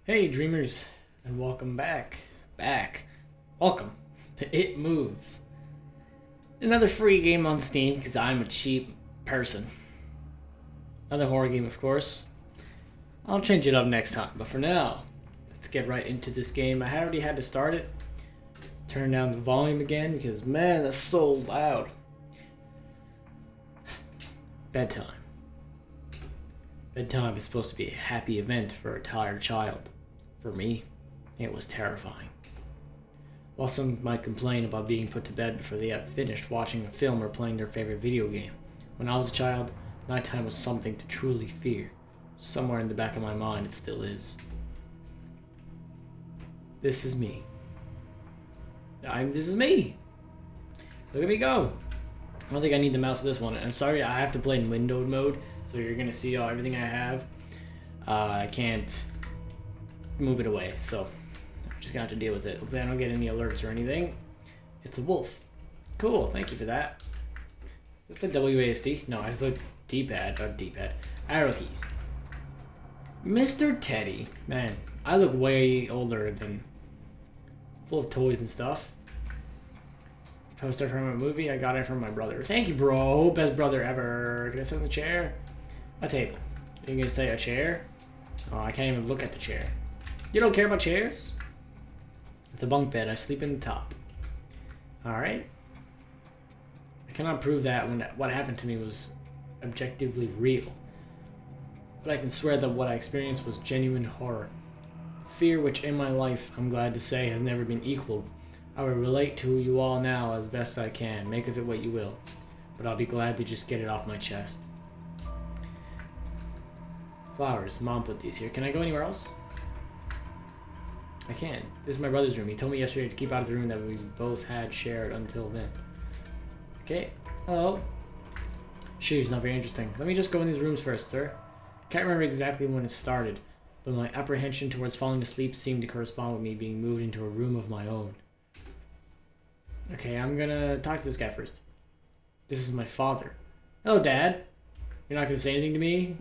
Hey dreamers, and welcome back. Welcome to It Moves. Another free game on Steam, because I'm a cheap person. Another horror game, of course. I'll change it up next time, but for now, let's get right into this game. I already had to start it. Turn down the volume again, because man, that's so loud. Bedtime. Bedtime is supposed to be a happy event for a tired child. For me, it was terrifying. While some might complain about being put to bed before they have finished watching a film or playing their favorite video game, when I was a child, nighttime was something to truly fear. Somewhere in the back of my mind, it still is. This is me. This is me. Look at me go. I don't think I need the mouse for this one. I'm sorry, I have to play in windowed mode, so you're gonna see everything I have. I can't move it away, so I'm just gonna have to deal with it. Hopefully I don't get any alerts or anything. It's a wolf. Cool, thank you for that. Let's play WASD. No, I put D-pad, not D-pad. Arrow keys. Mr. Teddy. Man, I look way older than full of toys and stuff. Poster from a movie, I got it from my brother. Thank you, bro. Best brother ever. Can I sit on the chair? A table. You gonna say a chair? Oh, I can't even look at the chair. You don't care about chairs? It's a bunk bed. I sleep in the top. Alright. I cannot prove that what happened to me was objectively real. But I can swear that what I experienced was genuine horror. Fear which in my life, I'm glad to say, has never been equaled. I will relate to you all now as best I can. Make of it what you will. But I'll be glad to just get it off my chest. Flowers. Mom put these here. Can I go anywhere else? I can. This is my brother's room. He told me yesterday to keep out of the room that we both had shared until then. Okay. Hello. Shoes, not very interesting. Let me just go in these rooms first, sir. Can't remember exactly when it started, but my apprehension towards falling asleep seemed to correspond with me being moved into a room of my own. Okay, I'm gonna talk to this guy first. This is my father. Hello, Dad. You're not gonna say anything to me?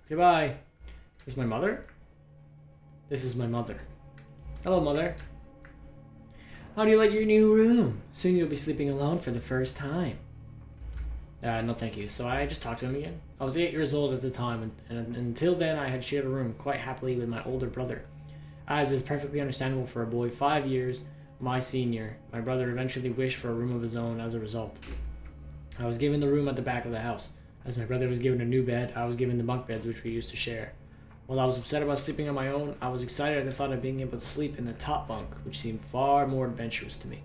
Goodbye. This is my mother? This is my mother. Hello, Mother. How do you like your new room? Soon you'll be sleeping alone for the first time. No thank you. So I just talked to him again. I was 8 years old at the time, and until then I had shared a room quite happily with my older brother. As is perfectly understandable for a boy 5 years, my senior, my brother eventually wished for a room of his own as a result. I was given the room at the back of the house. As my brother was given a new bed, I was given the bunk beds which we used to share. While I was upset about sleeping on my own, I was excited at the thought of being able to sleep in the top bunk, which seemed far more adventurous to me.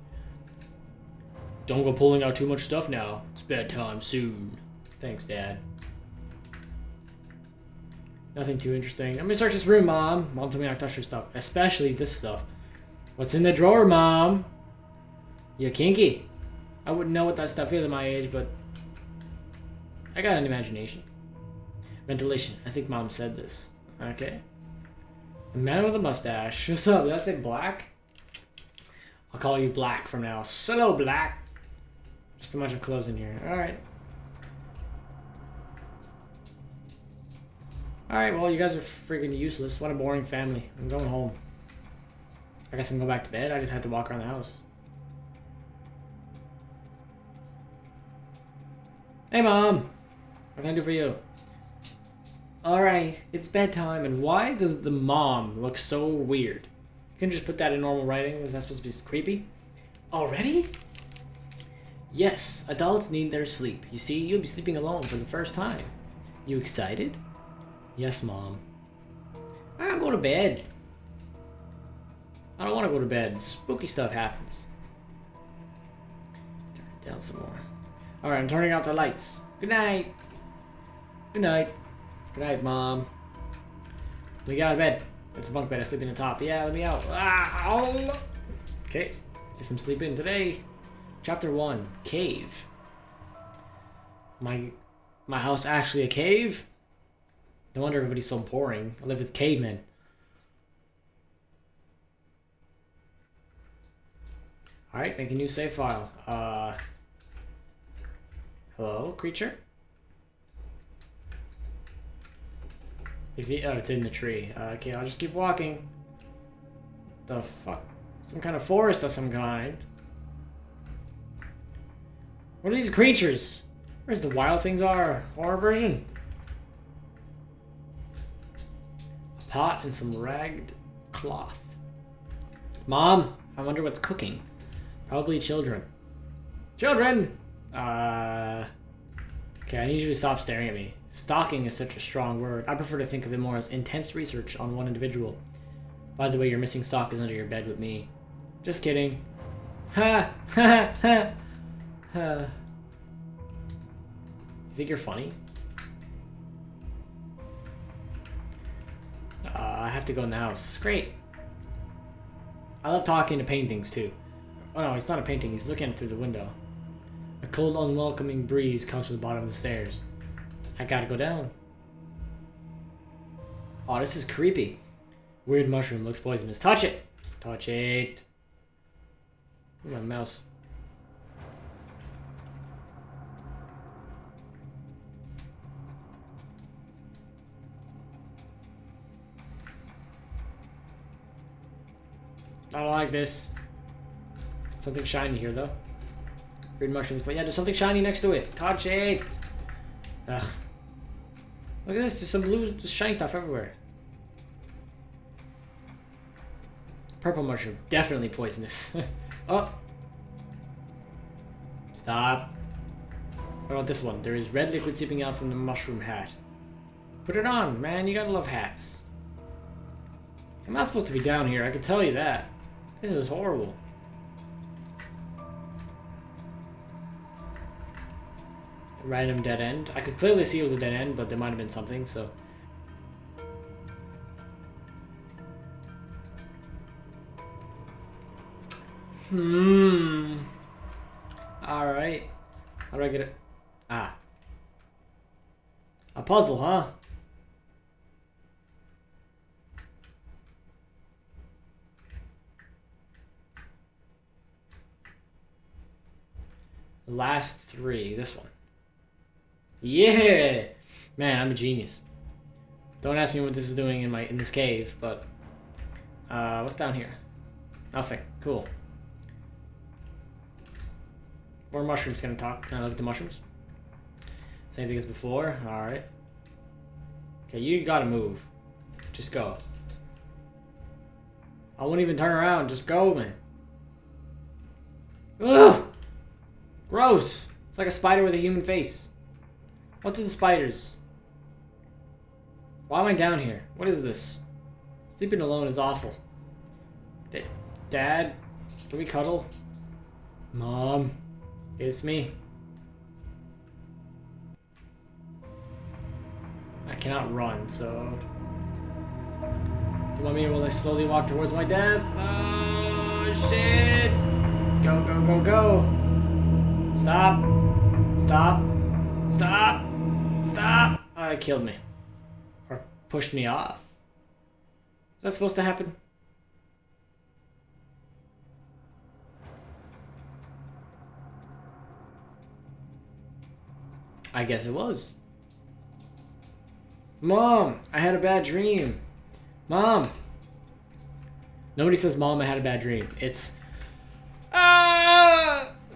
Don't go pulling out too much stuff now. It's bedtime soon. Thanks, Dad. Nothing too interesting. I'm gonna search this room, Mom. Mom told me not to touch her stuff, especially this stuff. What's in the drawer, Mom? You kinky. I wouldn't know what that stuff is at my age, but I got an imagination. Ventilation. I think Mom said this. Okay. A man with a mustache. What's up? Did I say Black? I'll call you Black from now. Hello, Black. Just a bunch of clothes in here. Alright. Alright, well, you guys are freaking useless. What a boring family. I'm going home. I guess I'm going back to bed. I just had to walk around the house. Hey, Mom. What can I do for you? Alright, it's bedtime. And why does the mom look so weird? You can just put that in normal writing. Is that supposed to be creepy? Already? Yes, adults need their sleep. You see, you'll be sleeping alone for the first time. You excited? Yes, Mom. I'll go to bed. I don't want to go to bed. Spooky stuff happens. Turn it down some more. Alright, I'm turning out the lights. Good night. Good night. Good night, Mom. Let me get out of bed. It's a bunk bed. I sleep in the top. Yeah, let me out. Ah, okay. Get some sleep in today. Chapter 1. Cave. My house actually a cave? No wonder everybody's so boring. I live with cavemen. Alright, make a new save file. Hello, creature? Is he? Oh, it's in the tree. Okay, I'll just keep walking. The fuck? Some kind of forest of some kind. What are these creatures? Where's the wild things are? Horror version? A pot and some ragged cloth. Mom, I wonder what's cooking. Probably children. Children! Okay, I need you to stop staring at me. Stalking is such a strong word. I prefer to think of it more as intense research on one individual. By the way, your missing sock is under your bed with me. Just kidding. Ha! Ha! Ha! Ha! You think you're funny? I have to go in the house. Great. I love talking to paintings, too. Oh no, it's not a painting. He's looking through the window. A cold, unwelcoming breeze comes from the bottom of the stairs. I gotta go down. Oh, this is creepy. Weird mushroom looks poisonous. Touch it! Touch it! Where's my mouse? I don't like this. Something shiny here, though. Weird mushrooms, but yeah, there's something shiny next to it. Touch it! Ugh. Look at this, there's some blue, just shiny stuff everywhere. Purple mushroom, definitely poisonous. Oh! Stop. What about this one? There is red liquid seeping out from the mushroom hat. Put it on, man, you gotta love hats. I'm not supposed to be down here, I can tell you that. This is horrible. Random dead end. I could clearly see it was a dead end, but there might have been something, so. Alright. How do I get it? Ah. A puzzle, huh? The last three. This one. Yeah! Man, I'm a genius. Don't ask me what this is doing in this cave, but what's down here? Nothing. Cool. More mushrooms gonna talk. Can I look at the mushrooms? Same thing as before. Alright. Okay, you gotta move. Just go. I won't even turn around, just go, man. Ugh! Gross! It's like a spider with a human face. What do the spiders? Why am I down here? What is this? Sleeping alone is awful. Dad? Can we cuddle? Mom? Kiss me? I cannot run, so... You want me to slowly walk towards my death? Oh, shit! Go, go, go, go! Stop! Stop! Stop! Stop! Oh, it killed me. Or pushed me off. Is that supposed to happen? I guess it was. Mom, I had a bad dream. Mom. Nobody says, Mom, I had a bad dream. It's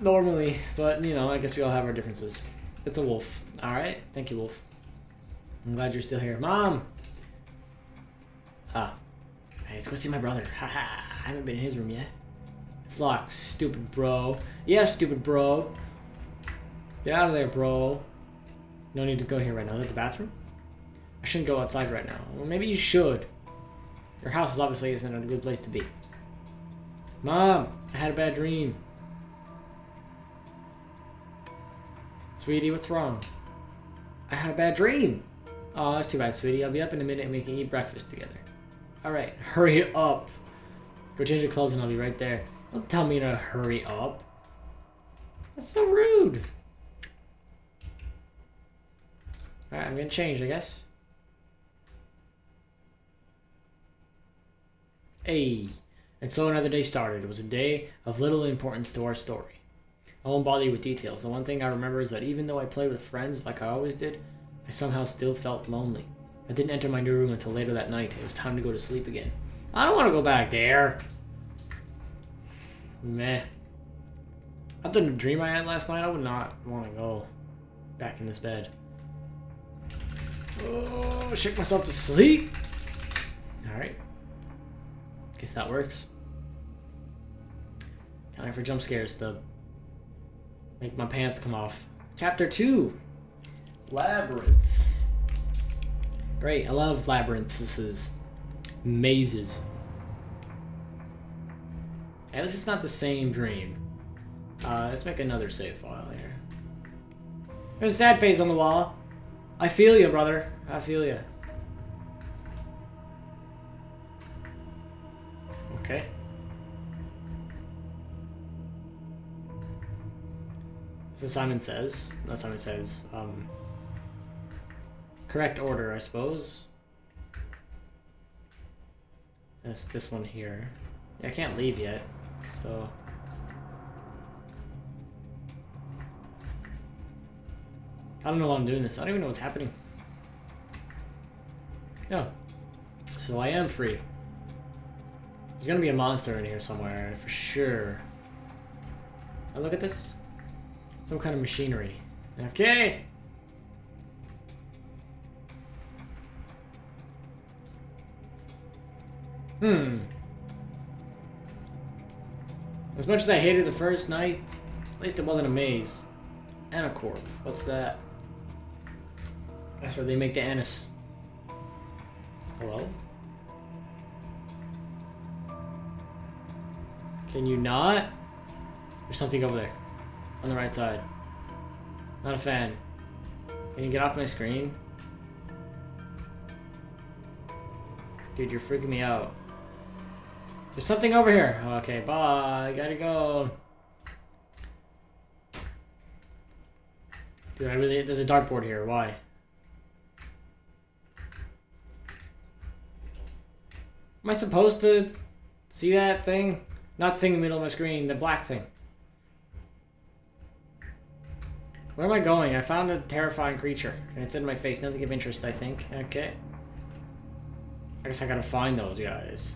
normally, but you know, I guess we all have our differences. It's a wolf. All right, thank you, wolf. I'm glad you're still here, Mom. Ah, hey, let's go see my brother. Haha, I haven't been in his room yet. It's locked, stupid bro. Yeah, stupid bro. Get out of there, bro. No need to go here right now. Is that the bathroom? I shouldn't go outside right now. Well, maybe you should. Your house is obviously isn't a good place to be. Mom, I had a bad dream. Sweetie, what's wrong? I had a bad dream. Oh, that's too bad, sweetie. I'll be up in a minute and we can eat breakfast together. Alright, hurry up. Go change your clothes and I'll be right there. Don't tell me to hurry up. That's so rude. Alright, I'm gonna change, I guess. Hey. And so another day started. It was a day of little importance to our story. I won't bother you with details. The one thing I remember is that even though I played with friends like I always did, I somehow still felt lonely. I didn't enter my new room until later that night. It was time to go to sleep again. I don't want to go back there. Meh. After the dream I had last night, I would not want to go back in this bed. Oh, shake myself to sleep. Alright. Guess that works. Counting for jump scares to make my pants come off. Chapter 2. Labyrinth. Great, I love labyrinths. This is mazes. At least it's not the same dream. Let's make another save file here. There's a sad face on the wall. I feel you, brother. I feel you. Okay. So Simon says, not Simon says, correct order, I suppose. That's this one here. Yeah, I can't leave yet, so. I don't know why I'm doing this. I don't even know what's happening. Yeah. So I am free. There's gonna be a monster in here somewhere, for sure. Oh, look at this. Some kind of machinery. Okay! As much as I hated the first night, at least it wasn't a maze. Anacorp. What's that? That's where they make the anise. Hello? Can you not? There's something over there. On the right side. Not a fan. Can you get off my screen? Dude, you're freaking me out. There's something over here. Okay, bye. Gotta go. Dude, there's a dartboard here. Why? Am I supposed to see that thing? Not the thing in the middle of my screen, the black thing. Where am I going? I found a terrifying creature, and it's in my face. Nothing of interest, I think. Okay. I guess I gotta find those guys.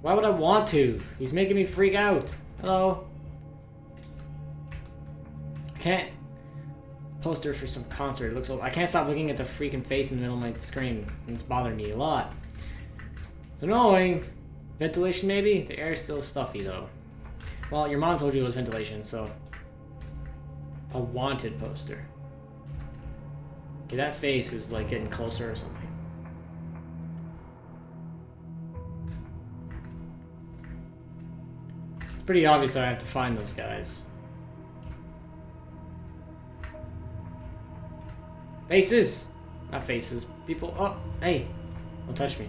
Why would I want to? He's making me freak out. Hello? I can't. Poster for some concert. It looks old. I can't stop looking at the freaking face in the middle of my screen. It's bothering me a lot. It's annoying. Ventilation, maybe? The air is still stuffy, though. Well, your mom told you it was ventilation, so. A wanted poster. Okay, that face is like getting closer or something. It's pretty obvious that I have to find those guys. Faces! Not faces. People. Oh, hey. Don't touch me.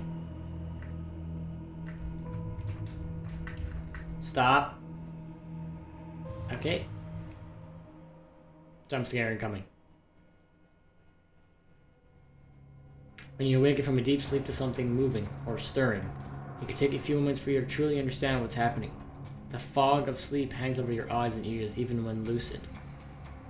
Stop. Okay. Jump scare incoming. When you awaken from a deep sleep to something moving or stirring, it can take a few moments for you to truly understand what's happening. The fog of sleep hangs over your eyes and ears even when lucid.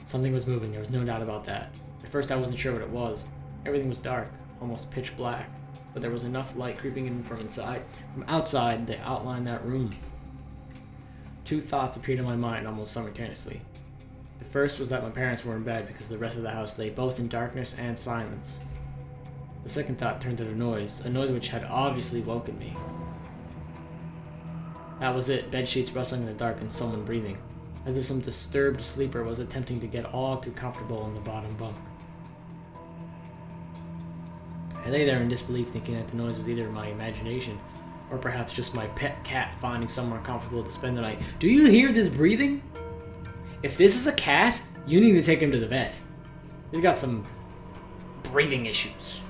Something was moving, there was no doubt about that. At first I wasn't sure what it was. Everything was dark, almost pitch black, but there was enough light creeping in from inside. From outside, they outlined that room. Two thoughts appeared in my mind almost simultaneously. The first was that my parents were in bed because the rest of the house lay both in darkness and silence. The second thought turned to a noise which had obviously woken me. That was it, bed sheets rustling in the dark and someone breathing, as if some disturbed sleeper was attempting to get all too comfortable in the bottom bunk. I lay there in disbelief, thinking that the noise was either my imagination or perhaps just my pet cat finding somewhere comfortable to spend the night. Do you hear this breathing? If this is a cat, you need to take him to the vet. He's got some breathing issues.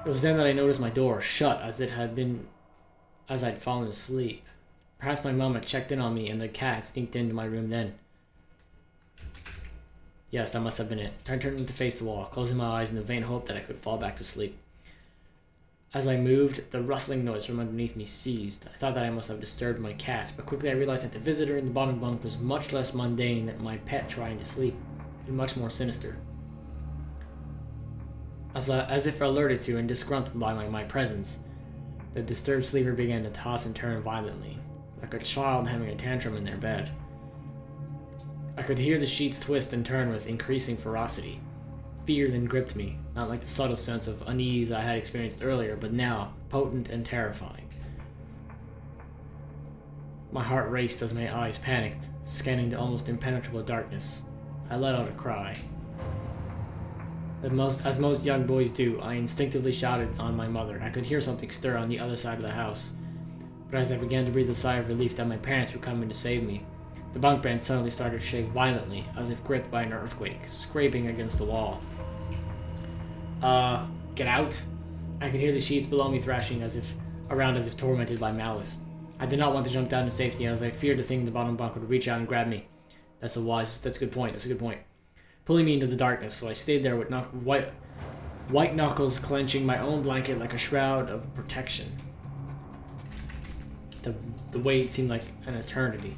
It was then that I noticed my door shut as it had been as I'd fallen asleep. Perhaps my mom had checked in on me and the cat sneaked into my room then. Yes, that must have been it. I turned to face the wall, closing my eyes in the vain hope that I could fall back to sleep. As I moved, the rustling noise from underneath me ceased. I thought that I must have disturbed my cat, but quickly I realized that the visitor in the bottom bunk was much less mundane than my pet trying to sleep, and much more sinister. As if alerted to and disgruntled by my presence, the disturbed sleeper began to toss and turn violently, like a child having a tantrum in their bed. I could hear the sheets twist and turn with increasing ferocity. Fear then gripped me, not like the subtle sense of unease I had experienced earlier, but now potent and terrifying. My heart raced as my eyes panicked, scanning the almost impenetrable darkness. I let out a cry. As most young boys do, I instinctively shouted on my mother. I could hear something stir on the other side of the house. But as I began to breathe a sigh of relief that my parents were coming to save me, the bunk bed suddenly started to shake violently, as if gripped by an earthquake, scraping against the wall. Get out? I could hear the sheets below me thrashing as if tormented by malice. I did not want to jump down to safety, as I feared the thing in the bottom bunk would reach out and grab me. That's a good point. Pulling me into the darkness, so I stayed there with white knuckles clenching my own blanket like a shroud of protection. The wait seemed like an eternity.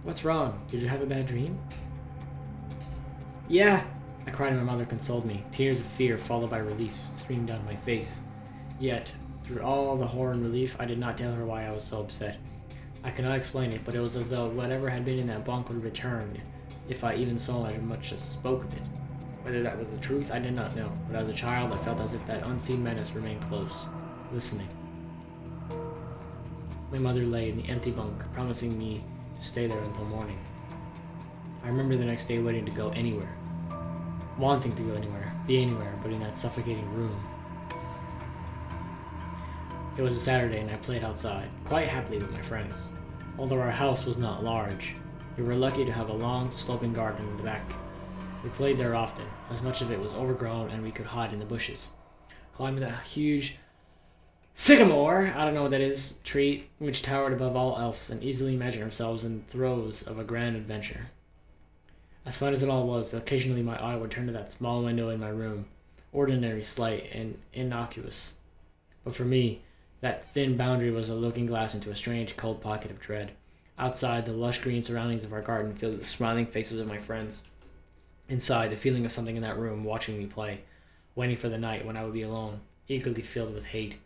What's wrong? Did you have a bad dream? Yeah, I cried and my mother consoled me. Tears of fear followed by relief streamed down my face. Yet, through all the horror and relief, I did not tell her why I was so upset. I cannot explain it, but it was as though whatever had been in that bunk would return, if I even so much as spoke of it. Whether that was the truth, I did not know, but as a child, I felt as if that unseen menace remained close, listening. My mother lay in the empty bunk, promising me to stay there until morning. I remember the next day wanting to go anywhere, be anywhere, but in that suffocating room. It was a Saturday and I played outside, quite happily with my friends. Although our house was not large, we were lucky to have a long, sloping garden in the back. We played there often, as much of it was overgrown and we could hide in the bushes. Climbing a huge sycamore, I don't know what that is, tree, which towered above all else, and easily imagined ourselves in throes of a grand adventure. As fun as it all was, occasionally my eye would turn to that small window in my room, ordinary, slight, and innocuous. But for me, that thin boundary was a looking glass into a strange, cold pocket of dread. Outside, the lush green surroundings of our garden filled with the smiling faces of my friends. Inside, the feeling of something in that room watching me play, waiting for the night when I would be alone, eagerly filled with hate.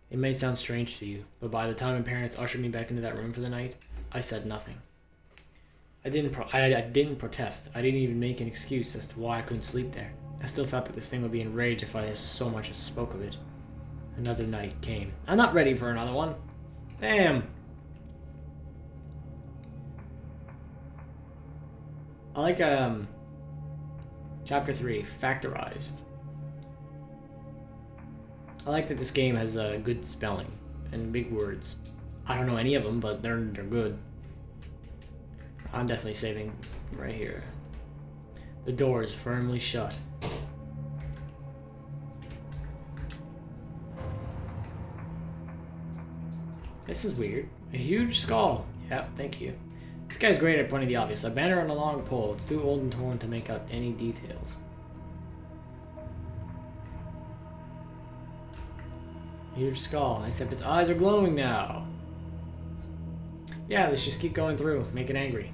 It may sound strange to you, but by the time my parents ushered me back into that room for the night, I said nothing. I didn't protest. I didn't even make an excuse as to why I couldn't sleep there. I still felt that this thing would be enraged if I so much as spoke of it. Another night came. I'm not ready for another one. Damn. I like Chapter 3, Factorized. I like that this game has good spelling and big words. I don't know any of them, but they're good. I'm definitely saving right here. The door is firmly shut. This is weird. A huge skull. Yeah, thank you. This guy's great at pointing the obvious. A banner on a long pole. It's too old and torn to make out any details. Huge skull, except its eyes are glowing now. Yeah, let's just keep going through. Make it angry.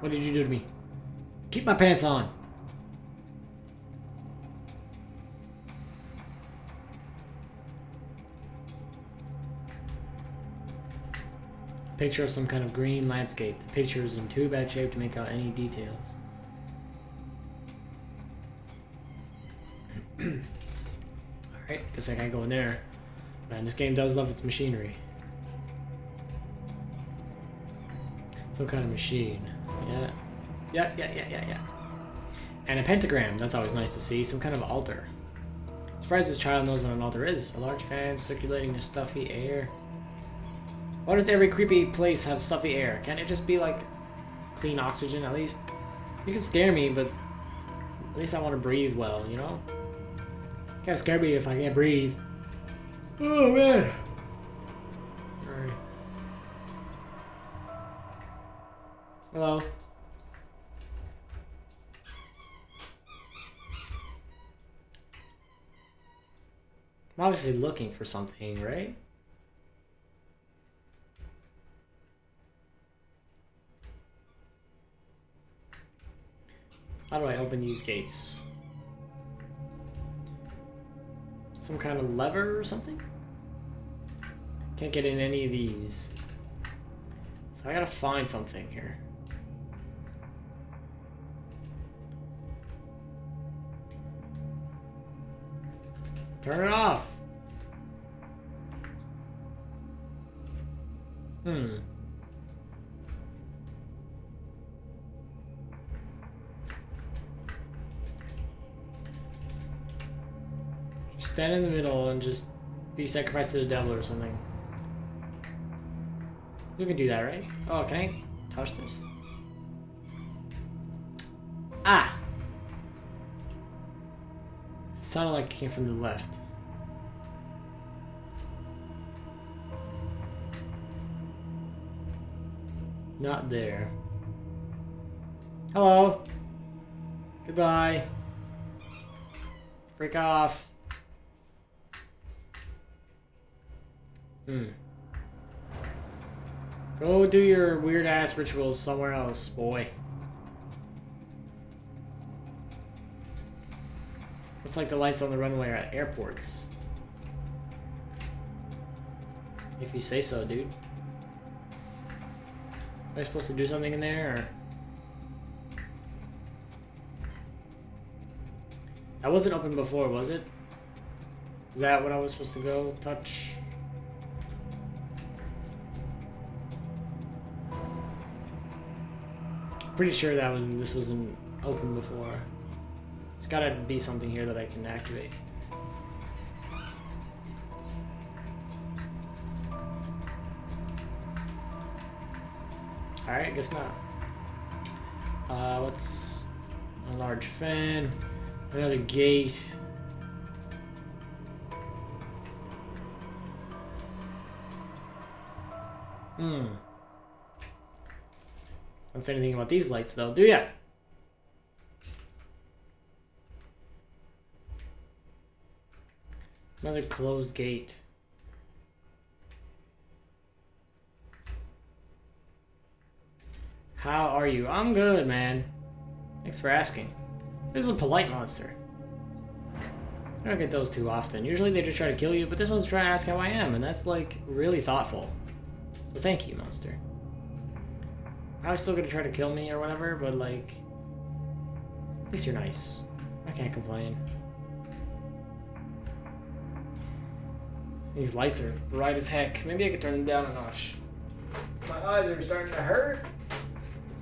What did you do to me? Keep my pants on. Picture of some kind of green landscape. The picture is in too bad shape to make out any details. Alright, guess I can't go in there. Man, this game does love its machinery. Some kind of machine. Yeah. And a pentagram. That's always nice to see. Some kind of altar. Surprised this child knows what an altar is. A large fan circulating the stuffy air. Why does every creepy place have stuffy air? Can't it just be like clean oxygen at least? You can scare me, but at least I want to breathe well, you know? Can't scare me if I can't breathe. Oh man. Alright. Hello. I'm obviously looking for something, right? How do I open these gates? Some kind of lever or something? Can't get in any of these. So I gotta find something here. Turn it off. Stand in the middle and just be sacrificed to the devil or something. You can do that, right? Oh, can I touch this? Ah! It sounded like it came from the left. Not there. Hello. Goodbye. Freak off. Go do your weird ass rituals somewhere else, boy. Looks like the lights on the runway are at airports. If you say so, dude. Am I supposed to do something in there, or? That wasn't open before, was it? Is that what I was supposed to go touch? Pretty sure that this wasn't open before. There's gotta be something here that I can activate. Alright, I guess not. What's a large fan? Another gate. Don't say anything about these lights though, do ya? Another closed gate. How are you? I'm good, man. Thanks for asking. This is a polite monster. I don't get those too often. Usually they just try to kill you, but this one's trying to ask how I am, and that's like really thoughtful. So thank you, monster. I was still gonna try to kill me or whatever, but like, at least you're nice. I can't complain. These lights are bright as heck. Maybe I could turn them down a notch. My eyes are starting to hurt.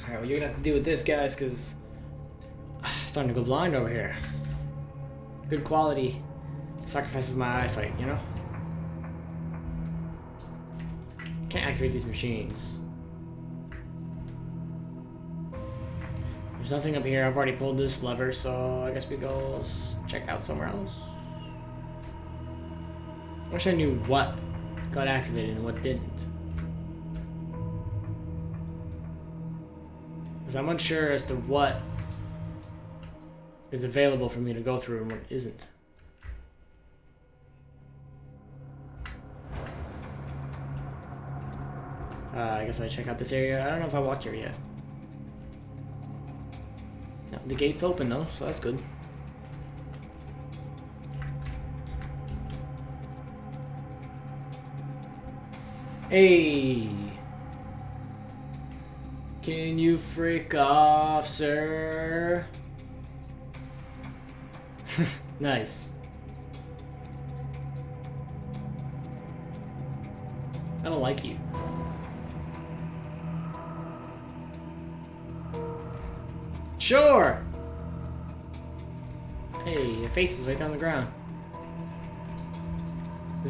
Alright, well you're gonna have to deal with this, guys, because I'm starting to go blind over here. Good quality sacrifices my eyesight, you know? Can't activate these machines. There's nothing up here. I've already pulled this lever, so I guess we go check out somewhere else. I wish I knew what got activated and what didn't. Because I'm unsure as to what is available for me to go through and what isn't. I guess I check out this area. I don't know if I walked here yet. No, the gate's open though, so that's good. Hey! Can you freak off, sir? Nice. I don't like you. Sure! Hey, your face is right down the ground.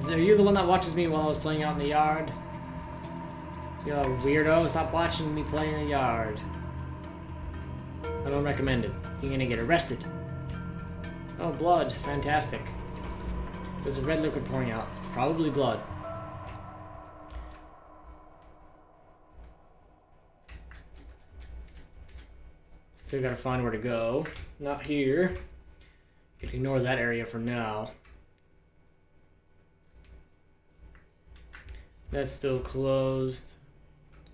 Are you the one that watches me while I was playing out in the yard? You weirdo, stop watching me play in the yard. I don't recommend it. You're gonna get arrested. Oh, blood. Fantastic. There's a red liquid pouring out. It's probably blood. Still gotta find where to go. Not here. Can ignore that area for now. That's still closed.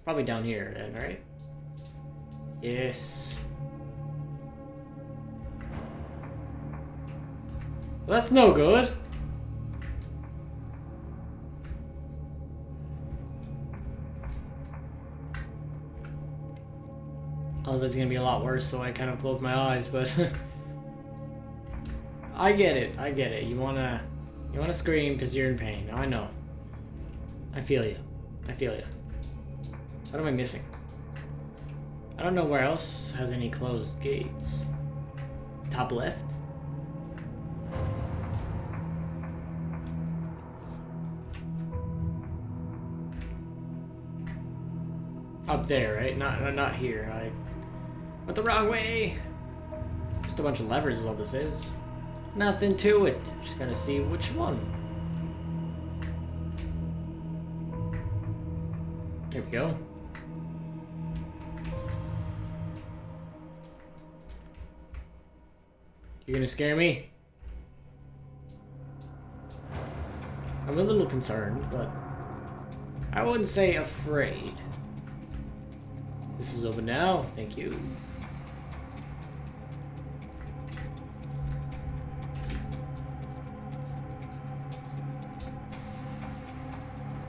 Probably down here then, right? Yes. Well, that's no good. Oh, this is gonna be a lot worse, so I kind of closed my eyes, but I get it. I get it. You wanna scream because you're in pain. I know. I feel you. I feel you. What am I missing? I don't know where else has any closed gates. Top left? Up there, right? Not here. I went the wrong way. Just a bunch of levers is all this is. Nothing to it. Just gotta see which one. Here we go. You're gonna scare me? I'm a little concerned, but I wouldn't say afraid. This is open now. Thank you.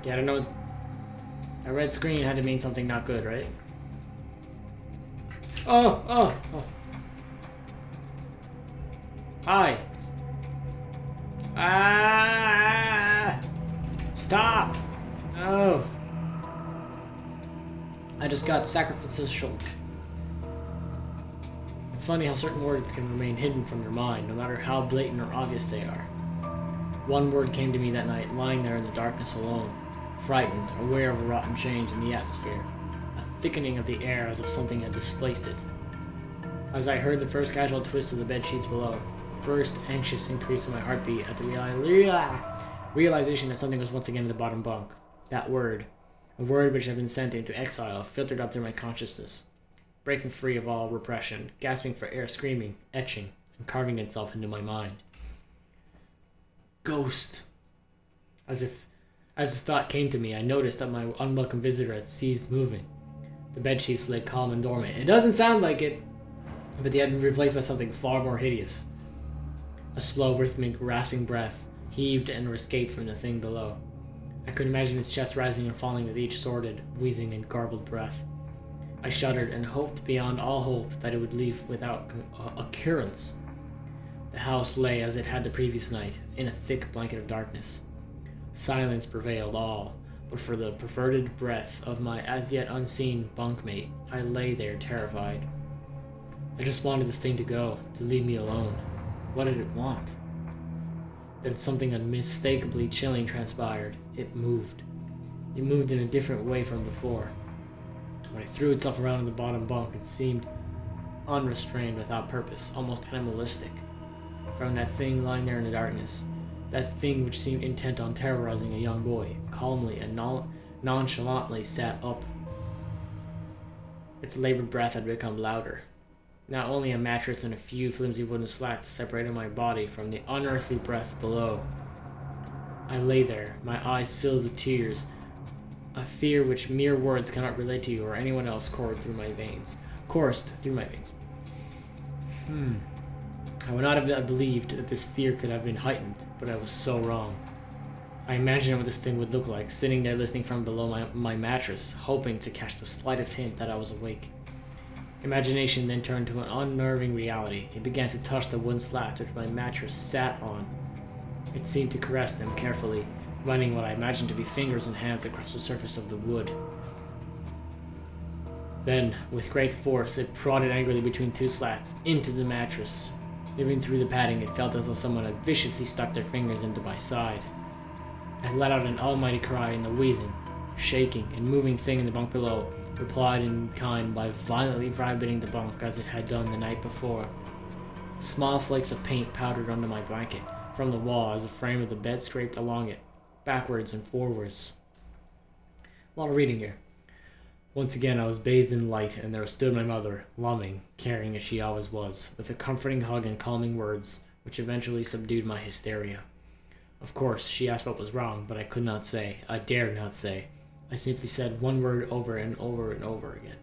Yeah, I don't know. A red screen had to mean something not good, right? Oh! Hi. Ah! Stop! Oh. I just got sacrificial. It's funny how certain words can remain hidden from your mind, no matter how blatant or obvious they are. One word came to me that night, lying there in the darkness alone, frightened, aware of a rotten change in the atmosphere, a thickening of the air as if something had displaced it. As I heard the first casual twist of the bed sheets below, the first anxious increase in my heartbeat at the realization that something was once again in the bottom bunk. That word, a word which had been sent into exile, filtered up through my consciousness, breaking free of all repression, gasping for air, screaming, etching, and carving itself into my mind. Ghost. As this thought came to me, I noticed that my unwelcome visitor had ceased moving. The bedsheets lay calm and dormant. It doesn't sound like it, but they had been replaced by something far more hideous. A slow, rhythmic, rasping breath heaved and escaped from the thing below. I could imagine its chest rising and falling with each sordid, wheezing, and garbled breath. I shuddered and hoped beyond all hope that it would leave without occurrence. The house lay as it had the previous night, in a thick blanket of darkness. Silence prevailed all, but for the perverted breath of my as-yet unseen bunkmate, I lay there terrified. I just wanted this thing to go, to leave me alone. What did it want? Then something unmistakably chilling transpired. It moved. It moved in a different way from before. When it threw itself around in the bottom bunk, it seemed unrestrained, without purpose, almost animalistic. From that thing lying there in the darkness, that thing which seemed intent on terrorizing a young boy, calmly and nonchalantly sat up. Its labored breath had become louder. Not only a mattress and a few flimsy wooden slats separated my body from the unearthly breath below. I lay there, my eyes filled with tears. A fear which mere words cannot relate to you or anyone else coursed through my veins. I would not have believed that this fear could have been heightened, but I was so wrong. I imagined what this thing would look like, sitting there listening from below my mattress, hoping to catch the slightest hint that I was awake. Imagination then turned to an unnerving reality. It began to touch the wooden slats which my mattress sat on. It seemed to caress them carefully, running what I imagined to be fingers and hands across the surface of the wood. Then, with great force, it prodded angrily between two slats, into the mattress. Even through the padding, it felt as though someone had viciously stuck their fingers into my side. I let out an almighty cry, and the wheezing, shaking, and moving thing in the bunk below replied in kind by violently vibrating the bunk as it had done the night before. Small flakes of paint powdered under my blanket from the wall as the frame of the bed scraped along it, backwards and forwards. A lot of reading here. Once again I was bathed in light, and there stood my mother, loving, caring as she always was, with a comforting hug and calming words which eventually subdued my hysteria. Of course, she asked what was wrong, but I could not say. I dared not say. I simply said one word over and over and over again.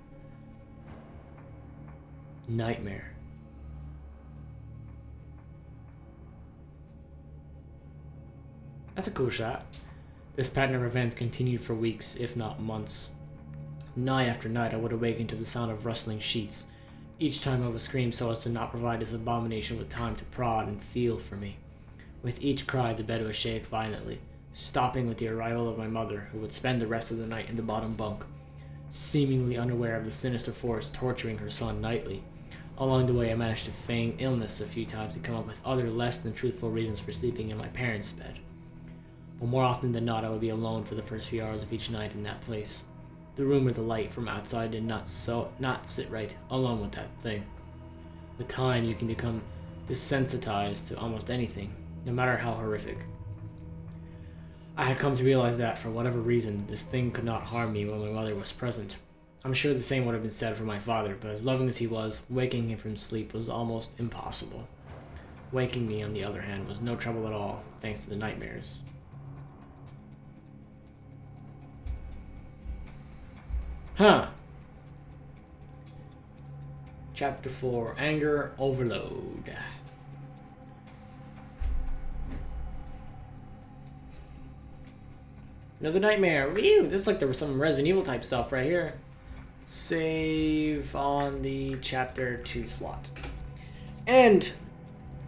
Nightmare. That's a cool shot. This pattern of events continued for weeks, if not months. Night after night, I would awaken to the sound of rustling sheets. Each time I would scream so as to not provide this abomination with time to prod and feel for me. With each cry, the bed would shake violently, stopping with the arrival of my mother, who would spend the rest of the night in the bottom bunk, seemingly unaware of the sinister force torturing her son nightly. Along the way, I managed to feign illness a few times to come up with other less than truthful reasons for sleeping in my parents' bed. But more often than not, I would be alone for the first few hours of each night in that place. The room where the light from outside did not sit right, alone with that thing. With time, you can become desensitized to almost anything, no matter how horrific. I had come to realize that, for whatever reason, this thing could not harm me when my mother was present. I'm sure the same would have been said for my father, but as loving as he was, waking him from sleep was almost impossible. Waking me, on the other hand, was no trouble at all, thanks to the nightmares. Huh. Chapter 4, Anger Overload. Another nightmare. Ew, this is like there was some Resident Evil type stuff right here. Save on the chapter 2 slot. And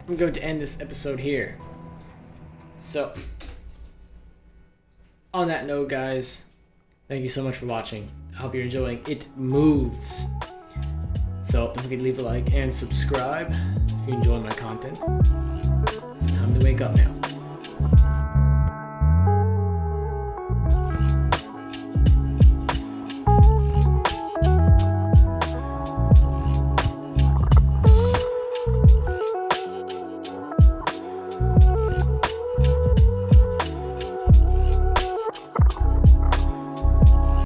I'm going to end this episode here. So, on that note, guys, thank you so much for watching. I hope you're enjoying It Moves. So don't forget to leave a like and subscribe if you enjoy my content. It's time to wake up now.